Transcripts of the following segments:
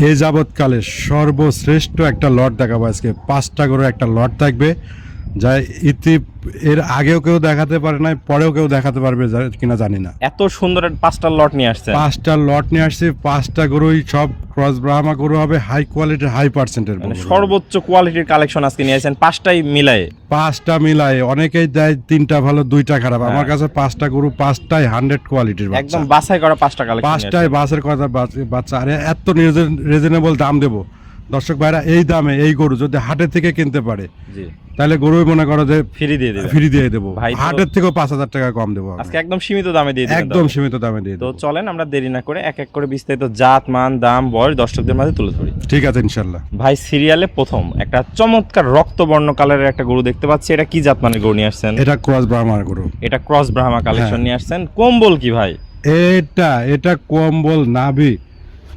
এই যাবৎকালে সর্বশ্রেষ্ঠ একটা লট দেখাবো আজকে। 5টা করে একটা লট থাকবে, যা এর আগেও কেউ দেখাতে পারে নাই, পরেও কেউ দেখাতে পারবে কিনা জানি না। এত সুন্দর 5টা লট নিয়ে আসছে। 5টা লট নিয়ে আসছে। 5টা গরুই সব ক্রস ব্রাহ্মা গরু হবে, হাই কোয়ালিটির, হাই পার্সেন্টের, মানে সর্বোচ্চ কোয়ালিটির কালেকশন আজকে নিয়ে আসেন 5টাই মিলায়ে। 5টা মিলায় অনেকেই দেয় 3টা ভালো 2টা খারাপ। আমার কাছে 5টা গরু 5টাই 100 কোয়ালিটির, একদম বাছাই করা 5টা কালেকশন। 5টাই বাসের কথা বাচ্চা। আরে এত রিজনেবল দাম দেবো দর্শক ভাইরা, এই দামে এই গরু যদি হাটের থেকে কিনতে পারে তাহলে গরু মনে করো যে ফ্রি দিয়ে দেবো। হাটের থেকেও 5,000 টাকা কম দেবো আজকে, একদম সীমিত দামে দিয়ে দেবো, একদম সীমিত দামে দিয়ে দেবো। তো চলেন আমরা দেরি না করে এক এক করে বিস্তারিত জাত, মান, দাম, বয়স দর্শকদের মাঝে তুলে ধরি। ঠিক আছে ইনশাল্লাহ। ভাই সিরিয়ালে প্রথম একটা চমৎকার রক্তবর্ণ কালারের একটা গরু দেখতে পাচ্ছি। এটা কি জাত মানের গরু নিয়ে আসছেন? এটা ক্রস ব্রাহ্মার গরু। এটা ক্রস ব্রাহ্মা কালেকশন নিয়ে আসছেন। কম্বল কি ভাই? এটা কম্বল নাভি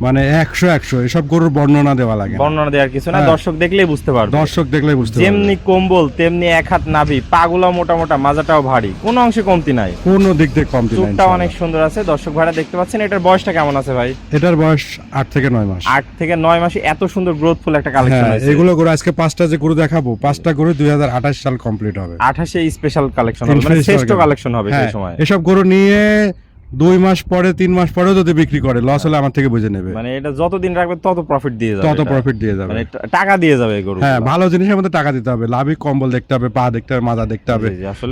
মানে 100 এসব গরুর বর্ণনা দেওয়া লাগে, বর্ণনা দেওয়ার কিছু না, দর্শক দেখলেই বুঝতে পারবে। দর্শক দেখলেই বুঝতে পারবে। যেমনি কম্বল তেমনি এক হাত নাভি, পাগুলা মোটা মোটা, মাজাটাও ভারী, কোনো অংশে কমতি নাই, কোনো দিক থেকে কমতি নাই। চুটটা অনেক সুন্দর আছে। দর্শক ভাইরা দেখতে পাচ্ছেন। এটার বয়সটা কেমন আছে ভাই? এটার বয়স 8 থেকে 9 মাস। 8 থেকে 9 মাসে এত সুন্দর গ্রোথফুল একটা কালেকশন আছে। এগুলো গরু আজকে 5টা যে গরু দেখাবো, 5টা গরু 2028 সাল কমপ্লিট হবে। 28 এ স্পেশাল কালেকশন হবে, মানে শ্রেষ্ঠ কালেকশন হবে সেই সময়। এসব গরু নিয়ে 2 মাস পরে 3 মাস পরেও যদি বিক্রি করে লস হলে আমার থেকে বুঝে নেবে। মানে এটা যতদিন রাখবে তত প্রফিট দিয়ে যাবে, মানে টাকা দিয়ে যাবে গরু। হ্যাঁ, ভালো জিনিসের মধ্যে টাকা দিতে হবে। লাভি কম্বল দেখতে হবে, পা দেখতে হবে, মাজা দেখতে হবে,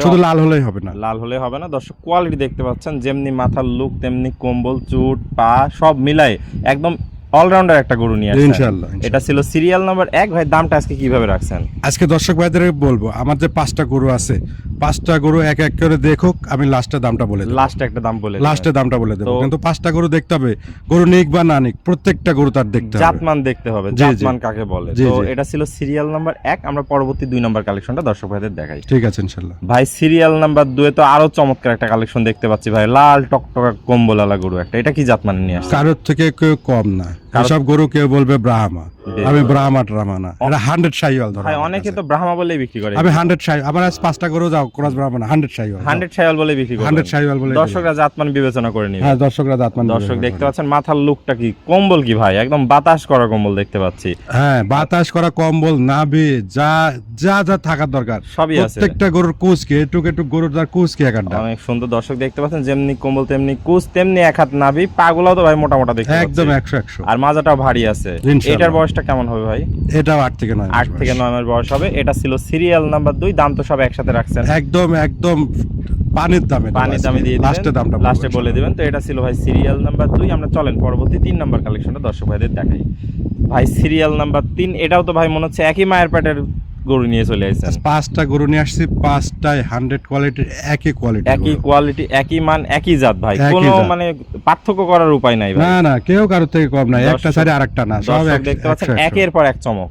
শুধু লাল হলেই হবে না। লাল হলে হবে না। দর্শক কোয়ালিটি দেখতে পাচ্ছেন, যেমনি মাথার লুক তেমনি কম্বল, চুট, পা সব মিলাই একদম অলরাউন্ডার একটা গরু নিয়ে আসছেন ইনশাআল্লাহ। এটা ছিল সিরিয়াল নাম্বার 1। ভাই দামটা আজকে কিভাবে রাখছেন? আজকে দর্শক ভাইদের বলবো, আমার যে 5টা গরু আছে, 5টা গরু এক এক করে দেখুক, আমি লাস্টে দামটা বলে দেব। লাস্টে একটা দাম বলে লাস্টে দামটা বলে দেব। কিন্তু 5টা গরু দেখতে হবে, গরু নিক বা না নিক, প্রত্যেকটা গরু তার দেখতে হবে, জাতমান দেখতে হবে, জাতমান কাকে বলে। তো এটা ছিল সিরিয়াল নাম্বার 1। আমরা পরবর্তী 2 নাম্বার কালেকশনটা দর্শক ভাইদের দেখাই। ঠিক আছে ইনশাআল্লাহ। ভাই সিরিয়াল নাম্বার 2 এ তো আরো চমৎকার একটা কালেকশন দেখতে পাচ্ছি ভাই, লাল টকটকা কম্বলালা গরু একটা। এটা কি জাতমান নিয়ে আসছে? কারোর থেকে কেউ কম না। সব গরু কেউ বলবে ব্রাহ্মা, আমি ব্রাহ্মা ট্রামা না, এটা 100 শাহিওয়াল ধরো। ভাই অনেকে তো ব্রাহ্মা বলেই বিক্রি করে। আমি 100 শাহি, আমার আজ 5টা গরু যাও ক্রস ব্রাহ্মা না, 100 শাহিওয়াল, 100 শাহিওয়াল বলে বিক্রি করে। 100 শাহিওয়াল বলে দর্শকরা জাতমান বিবেচনা করে নিবে। হ্যাঁ, দর্শকরা জাতমান। দর্শক দেখতে পাচ্ছেন মাথার লুকটা কি, কম্বল কি ভাই, একদম বাতাস করা কম্বল দেখতে পাচ্ছি। হ্যাঁ, বাতাস করা কম্বল, নাভি যা যা যা থাকার দরকার সবই আছে। প্রত্যেকটা গরুর কুচকে একটু গরুর তার কুচকে একাড্ডা অনেক সুন্দর। দর্শক দেখতে পাচ্ছেন, যেমনি কম্বল তেমনি কুচ, তেমনি এক হাত নাভি, পাগুলাও তো ভাই মোটা মোটা দেখতে পাচ্ছি, একদম 100 আর মাজাটাও ভারী আছে। এটার বয়সটা কেমন হবে ভাই? এটাও 8 থেকে 9 8 থেকে 9 মাস বয়স হবে। এটা ছিল সিরিয়াল নাম্বার 2। দাম তো সব একসাথে রাখছেন, একদম পানির দামে দিয়ে লাস্টে দামটা লাস্টে বলে দিবেন। তো এটা ছিল ভাই সিরিয়াল নাম্বার 2। আমরা চলেন পরবর্তী 3 নাম্বার কালেকশনটা দর্শক ভাইদের দেখাই। ভাই সিরিয়াল নাম্বার 3, এটাও তো ভাই মনে হচ্ছে একই মায়ের পেটের গরু নিয়ে চলে আসছেন। 5টা গরু নিয়ে আসছি, 5টাই 100 কোয়ালিটির, একই কোয়ালিটি, একই মান, একই জাত ভাই, কোনো মানে পার্থক্য করার উপায় নাই ভাই। না কেউ কারোর থেকে কম নাই, একটা সাইডে আরেকটা না, সব দেখতে পাচ্ছেন একের পর এক চমক।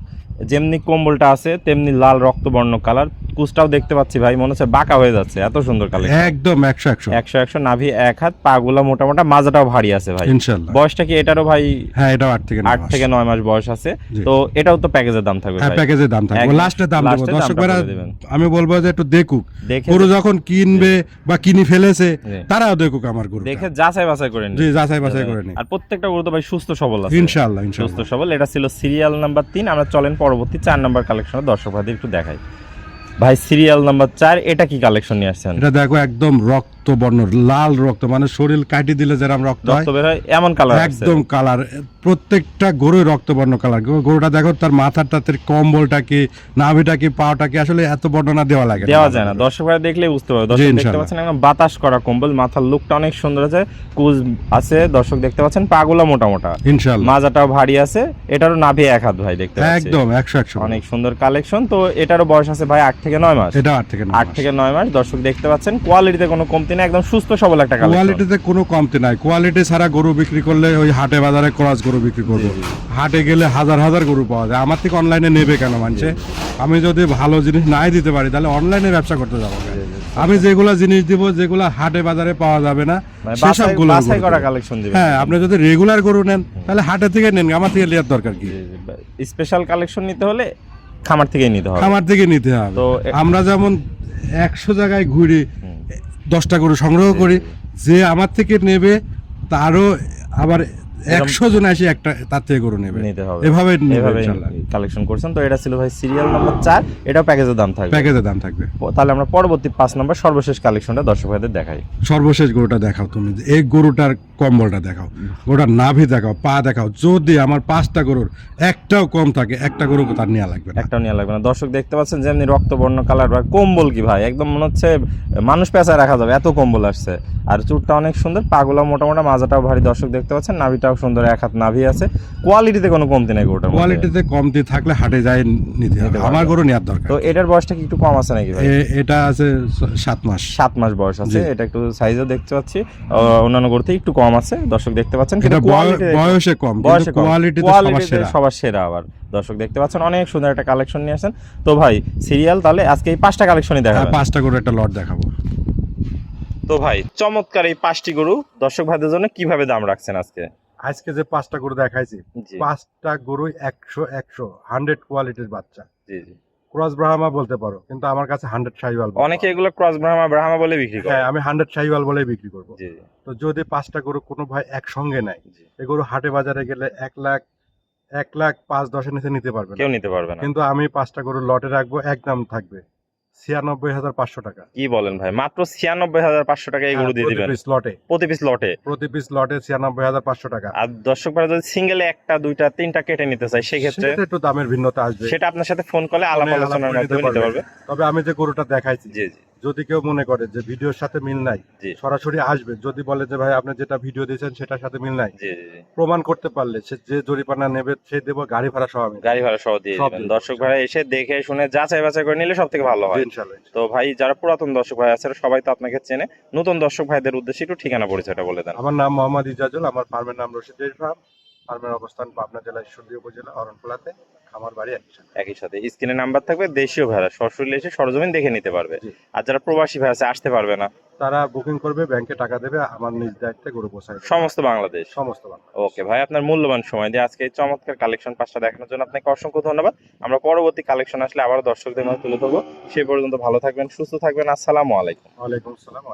যেমনি কম্বলটা আছে তেমনি লাল রক্তবর্ণ কালার, কুচটাও দেখতে পাচ্ছি ভাই মনে হচ্ছে বাঁকা হয়ে যাচ্ছে, এত সুন্দর কালেকশন। একদম 100 নাভি এক হাত, পাগুলা মোটা মোটা, মাজাটাও ভারী আছে ভাই ইনশাআল্লাহ। বয়সটা কি এটারও ভাই? হ্যাঁ, এটাও 8 থেকে 9 মাস বয়স আছে। তো এটাও তো প্যাকেজের দাম থাকবে ভাই? প্যাকেজের দাম থাকবে, লাস্টে দাম দেব। দর্শকরা আমি বলবো যে একটু দেখুক, গরু যখন কিনবে বা কিনি ফেলেছে তারাও দেখুক আমার গরু, দেখে যাচাই বাছাই করে নিন। জি, যাচাই বাছাই করে নিন। আর প্রত্যেকটা গরু তো ভাই সুস্থ সবল আছে ইনশাআল্লাহ। সুস্থ সবল। এটা ছিল সিরিয়াল নাম্বার 3। আমরা চলেন পরবর্তী 4 নাম্বার কালেকশন দর্শক ভাইদের একটু দেখাই। ভাই সিরিয়াল নাম্বার 4, এটা কি কালেকশন নিয়ে আসছেন? এটা দেখো একদম রক্তবর্ণ, লাল রক্ত, মানে শরীর কাটি দিলে যেরকম রক্ত বের হয় এমন কালার, একদম কালার। প্রত্যেকটা গরুই রক্তবর্ণ কালার। গরুটা দেখো তার মাথাটা, কম্বলটা কি, নাভিটা কি, পাওটা কি, আসলে এত বর্ণনা দেওয়া যায় না। দর্শক ভাই দেখলে বুঝতে পারবে। দর্শক দেখতে পাচ্ছেন একদম বাতাস করা কম্বল, মাথার লুকটা অনেক সুন্দর আছে, কুজ আছে। দর্শক দেখতে পাচ্ছেন পাগুলা মোটা মোটা, ইনশাআল্লাহ মাজাটাও ভারী আছে। এটারও নাভি এক হাত ভাই দেখতে পাচ্ছেন, একদম 100 অনেক সুন্দর কালেকশন। তো এটারও বয়স আছে ভাই 8 থেকে 9 মাস। এটা 8 থেকে 9 মাস। দর্শক দেখতে পাচ্ছেন কোয়ালিটিতে কোনো কমতি নেই, একদম সুস্থ সবল একটা কালেকশন। কোয়ালিটিতে কোনো কমতি নাই। কোয়ালিটি ছাড়া গরু বিক্রি করলে ওই হাটে বাজারে ক্রস গরু বিক্রি করবো। হাটে গেলে হাজার গরু পাওয়া যায়। আমার থেকে অনলাইনে নেবে কেন মানছে? আমি যদি ভালো জিনিস নাই দিতে পারি তাহলে অনলাইনে ব্যবসা করতে যাবো। আমি যেগুলা জিনিস দিব, যেগুলা হাটে বাজারে পাওয়া যাবে না, সেসবগুলো বাছাই করা কালেকশন দিবেন। হ্যাঁ, আপনি যদি রেগুলার গরু নেন তাহলে হাটে থেকে নেন, আমার থেকে নেওয়ার দরকার কি? স্পেশাল কালেকশন নিতে হলে খামার থেকে নিতে হবে। তো আমরা যেমন 100 জায়গায় ঘুরি, 10টা গরু সংগ্রহ করি, যে আমার থেকে নেবে তারও আবার 100 জন আসি একটা তার থেকে গরু নেবে, নিতে হবে, এভাবে কালেকশন করছেন। তো এটা ছিল ভাই সিরিয়াল নাম্বার 4, এটাও প্যাকেজের দাম থাকবে, প্যাকেজের দাম থাকবে। তাহলে আমরা পরবর্তী 5 নম্বর সর্বশেষ কালেকশনটা দর্শক ভাইদের দেখাই। সর্বশেষ গরুটা দেখাও তুমি, এই গরুটার কম্বলটা দেখাও, গরুটার নাভি দেখাও, পা দেখাও। যদি আমার 5টা গরুর একটাও কম থাকে, একটা গরু তার নেওয়া লাগবে না, একটাও নেওয়া লাগবে না। দর্শক দেখতে পাচ্ছেন যেমনি রক্তবর্ণ কালার, বা কম্বল কি ভাই একদম মনে হচ্ছে মানুষ পেঁচায় রাখা যাবে, এত কম্বল আসছে। আর চুটটা অনেক সুন্দর, পাগুলা মোটামোটা, মাজাটাও ভারী। দর্শক দেখতে পাচ্ছেন নাভিটাও সুন্দর, 1 হাত নাভি আছে। কোয়ালিটিতে কোনো কমতি নেই গরুটার, কোয়ালিটিতে কমতি থাকলে হাটে যায় নিতে হবে, আমার গরু নেওয়ার দরকার। তো এটার বয়সটা কি একটু কম আছে নাকি ভাই? এটা আছে 7 মাস, 7 মাস বয়স আছে। এটা একটু সাইজও দেখতে পাচ্ছি অন্যান্য গরু থেকে একটু কম আছে, দর্শক দেখতে পাচ্ছেন। এটা বয়সে কম, কিন্তু কোয়ালিটিতে সবার সেরা। আবার দর্শক দেখতে পাচ্ছেন অনেক সুন্দর একটা কালেকশন নিয়ে আসেন। তো ভাই সিরিয়াল তাহলে আজকে এই 5টা কালেকশনই দেখাবো, 5টা গরু একটা লট দেখাবো। তো ভাই চমৎকার এই 5টি গরু দর্শক ভাইদের জন্য কিভাবে দাম রাখছেন আজকে? আজকে যে 5টা গরু দেখাইছি, 5টা গরু 100 কোয়ালিটির বাচ্চা। জি জি, ক্রস ব্রাহ্মা বলতে পারো, কিন্তু আমার কাছে 100 শাহিওয়াল। অনেকে এগুলো ক্রস ব্রাহ্মা বলে বিক্রি করে। হ্যাঁ, আমি 100 শাহিওয়াল বলেই বিক্রি করব। জি জি। তো যদি 5টা গরু কোনো ভাই একসঙ্গে নেয়, এই গরু হাটে বাজারে গেলে 1,05,10,000 নিচে নিতে পারবে না, কেউ নিতে পারবে না। কিন্তু আমি 5টা গরু লটে রাখবো, একদম থাকবে 96,500 টাকা। কি বলেন ভাই, মাত্র 96,500 টাকা এই গরু দিয়ে দিবেন? প্রতি পিস লটে 96,500 টাকা। আর দর্শক ভাই যদি সিঙ্গেলে 1টা 2টা 3টা কেটে নিতে চাই, সেক্ষেত্রে একটু দামের ভিন্নতা আসবে, সেটা আপনার সাথে ফোন কলে আলাপ আলোচনার মাধ্যমে নিতে পারবে। তবে আমি যে গরুটা দেখাইছি, জি জি, যদি কেউ মনে করে যে ভিডিওর সাথে মিল নাই, সরাসরি আসবে। যদি বলে যে ভাই আপনি যেটা ভিডিও দিয়েছেন সেটার সাথে মিল নাই, প্রমাণ করতে পারলে সে যে জরিমানা নেবে সে দেবো, গাড়ি ভাড়া সহ আমি গাড়ি ভাড়া সহ দিয়ে দিবেন। দর্শক ভাই এসে দেখে শুনে যাচাই বাছাই করে নিলে সব থেকে ভালো হয়। তো ভাই যারা পুরাতন দর্শক ভাই আছে সবাই তো আপনাকে চেনে, নতুন দর্শক ভাইদের উদ্দেশ্যে একটু ঠিকানা পরিচয়টা বলে দেন। আমার নাম মোহাম্মদ ইজাজুল, আমার ফার্মের নাম রশিদ ডেইরি ফার্ম। ফার্মের অবস্থান পাবনা জেলার ঈশ্বরদী উপজেলা অরণখোলাতে, খামার বাড়ি একই সাথে। স্ক্রিনে নাম্বার থাকবে, দেশীয় ভাড়া সরাসরি এসে সরজমিন দেখে নিতে পারবে। আর যারা প্রবাসী ভাই আছে আসতে পারবে না, তারা বুকিং করবে, ব্যাংকে টাকা দেবে, আমার নিজ দায়িত্বে গরু পৌঁছায় সমস্ত বাংলাদেশ। ওকে ভাই, আপনার মূল্যবান সময় দিয়ে আজকে এই চমৎকার কালেকশন 5টা দেখানোর জন্য আপনাকে অসংখ্য ধন্যবাদ। আমরা পরবর্তী কালেকশন আসলে আবার দর্শকদের মাঝে তুলে ধরবো। সে পর্যন্ত ভালো থাকবেন, সুস্থ থাকবেন। আসসালামু আলাইকুম। ওয়ালাইকুম আসসালাম।